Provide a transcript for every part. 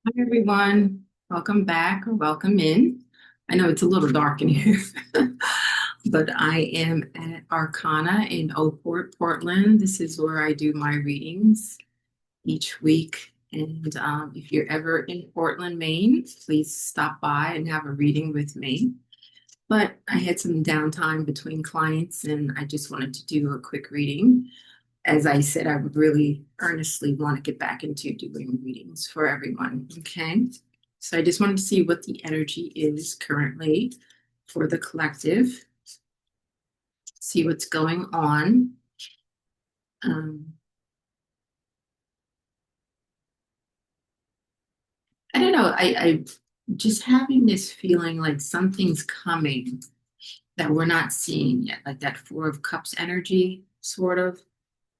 Hi, everyone. Welcome back or welcome in. I know it's a little dark in here, but I am at Arcana in Oakport, Portland. This is where I do my readings each week. And if you're ever in Portland, Maine, please stop by and have a reading with me. But I had some downtime between clients and I just wanted to do a quick reading. As I said, I would really earnestly want to get back into doing readings for everyone. Okay. So I just wanted to see what the energy is currently for the collective, see what's going on. Um, I don't know. I just having this feeling like something's coming that we're not seeing yet, like that Four of Cups energy, sort of.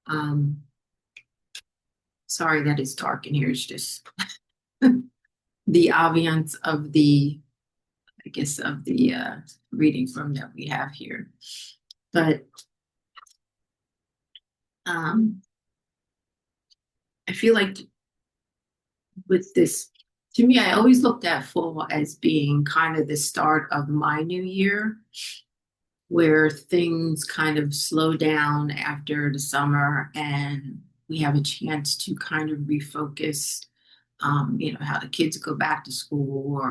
Um, Sorry that it's dark in here. It's just the ambiance of the I guess, of the reading from that we have here. But um, I feel like with this, to me, I always looked at fall as being kind of the start of my new year, where things kind of slow down after the summer and we have a chance to kind of refocus, how the kids go back to school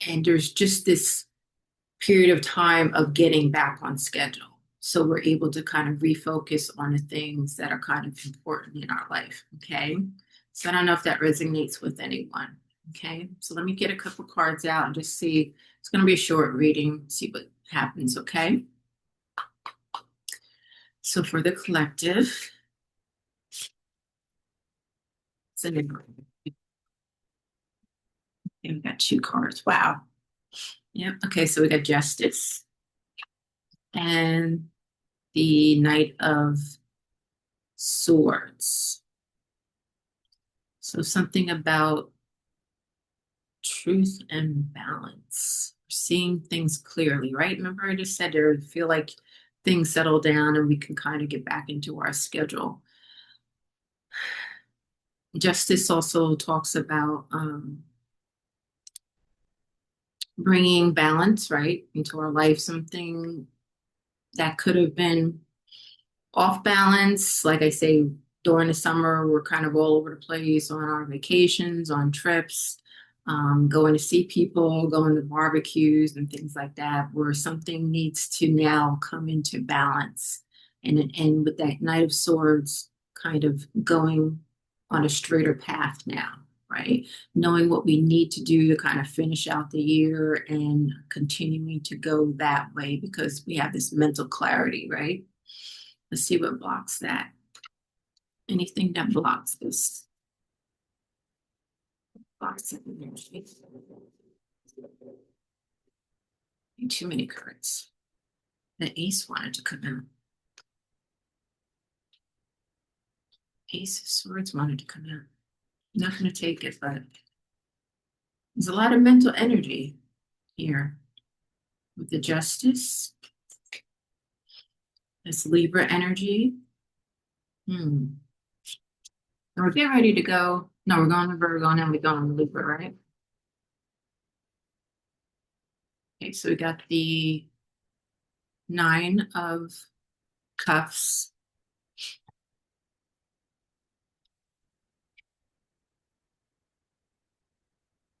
and there's just this period of time of getting back on schedule. So we're able to kind of refocus on the things that are kind of important in our life. Okay. So I don't know if that resonates with anyone. Okay. So let me get a couple cards out and just see. It's going to be a short reading, see what happens. Okay. So for the collective, so we've got two cards. Wow. Yep. Okay. So we got justice and the Knight of Swords. So something about truth and balance, seeing things clearly, right? Remember, I just said there, feel like things settle down and we can kind of get back into our schedule. Justice also talks about bringing balance, right, into our life, something that could have been off balance. Like I say, during the summer, we're kind of all over the place on our vacations, on trips, going to see people, going to barbecues and things like that, where something needs to now come into balance. And with that Knight of Swords kind of going on a straighter path now, right? Knowing what we need to do to kind of finish out the year and continuing to go that way because we have this mental clarity, right? Let's see what blocks that. Anything that blocks this. Blocks it. Too many cards. The ace wanted to come out. Ace of Swords wanted to come out. I'm not going to take it, but there's a lot of mental energy here with the Justice. This Libra energy. Hmm. We're getting ready to go. No, we're going to Virgo and then we're going to Libra, right? Okay, so we got the Nine of Cups.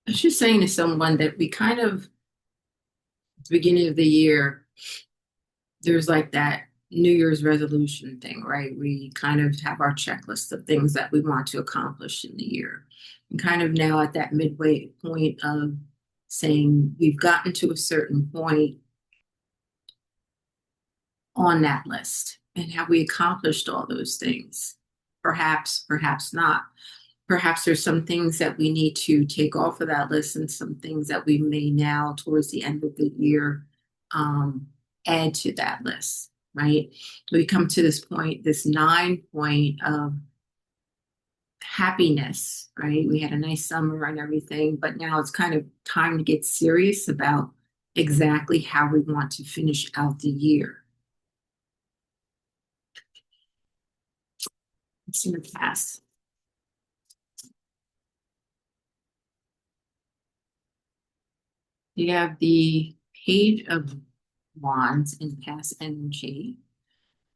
I was just saying to someone that we kind of, at the beginning of the year, there's like that New Year's resolution thing, right? We kind of have our checklist of things that we want to accomplish in the year. And kind of now at that midway point of saying we've gotten to a certain point on that list and have we accomplished all those things? Perhaps, perhaps not. Perhaps there's some things that we need to take off of that list and some things that we may now, towards the end of the year, um, add to that list, right? We come to this point, this 9 point of happiness, right? We had a nice summer and everything, but now it's kind of time to get serious about exactly how we want to finish out the year. It's in the past. You have the Page of Wands in past energy,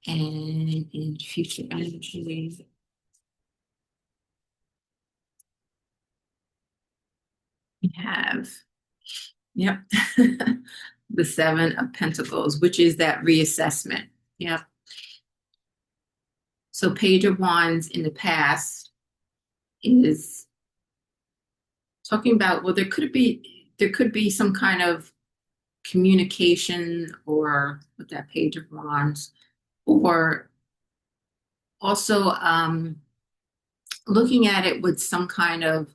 and in future energy, we have, yep, the Seven of Pentacles, which is that reassessment. Yep. So Page of Wands in the past is talking about, well, there could be some kind of communication or with that Page of Wands, or also looking at it with some kind of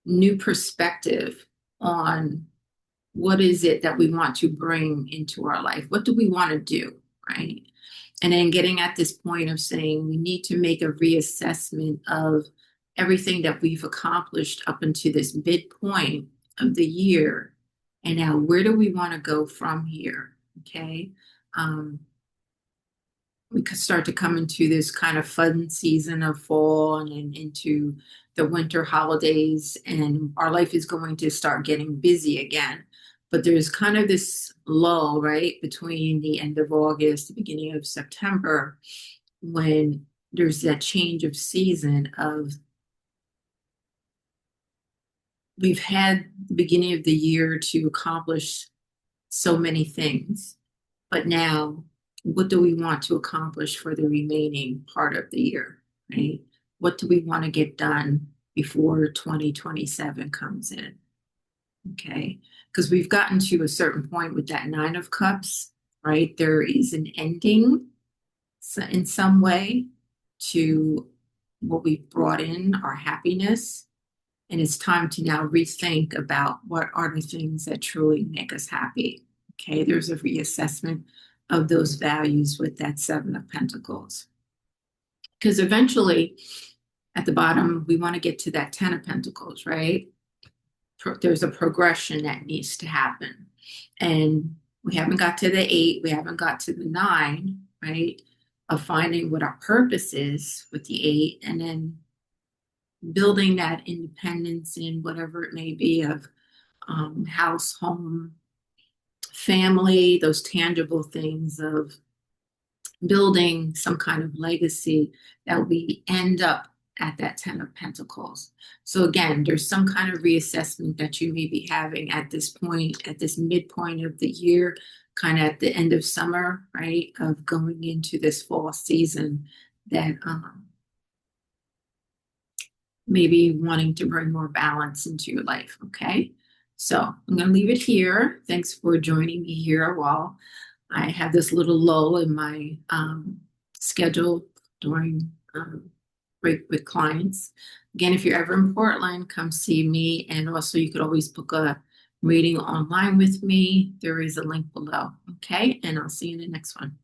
new perspective on what is it that we want to bring into our life? What do we want to do, right? And then getting at this point of saying we need to make a reassessment of everything that we've accomplished up until this midpoint of the year. And now, where do we want to go from here? Okay. Um, we could start to come into this kind of fun season of fall and then into the winter holidays, and our life is going to start getting busy again. But there's kind of this lull, right, between the end of August, the beginning of September, when there's that change of season of we've had the beginning of the year to accomplish so many things, but now what do we want to accomplish for the remaining part of the year, right? What do we want to get done before 2027 comes in? Okay. Because we've gotten to a certain point with that Nine of Cups, right? There is an ending in some way to what we've brought in, our happiness. And it's time to now rethink about what are the things that truly make us happy. Okay. There's a reassessment of those values with that Seven of Pentacles. Because eventually, at the bottom, we want to get to that Ten of Pentacles, right? There's a progression that needs to happen. And we haven't got to the eight, we haven't got to the nine, right? Of finding what our purpose is with the eight, and then building that independence in whatever it may be of house, home, family, those tangible things of building some kind of legacy that we end up at that Ten of Pentacles. So again, there's some kind of reassessment that you may be having at this point, at this midpoint of the year, kind of at the end of summer, right? Of going into this fall season that maybe wanting to bring more balance into your life, okay? So I'm going to leave it here. Thanks for joining me here while I have this little lull in my schedule during break with clients. Again, if you're ever in Portland, come see me. And also you could always book a reading online with me. There is a link below. Okay. And I'll see you in the next one.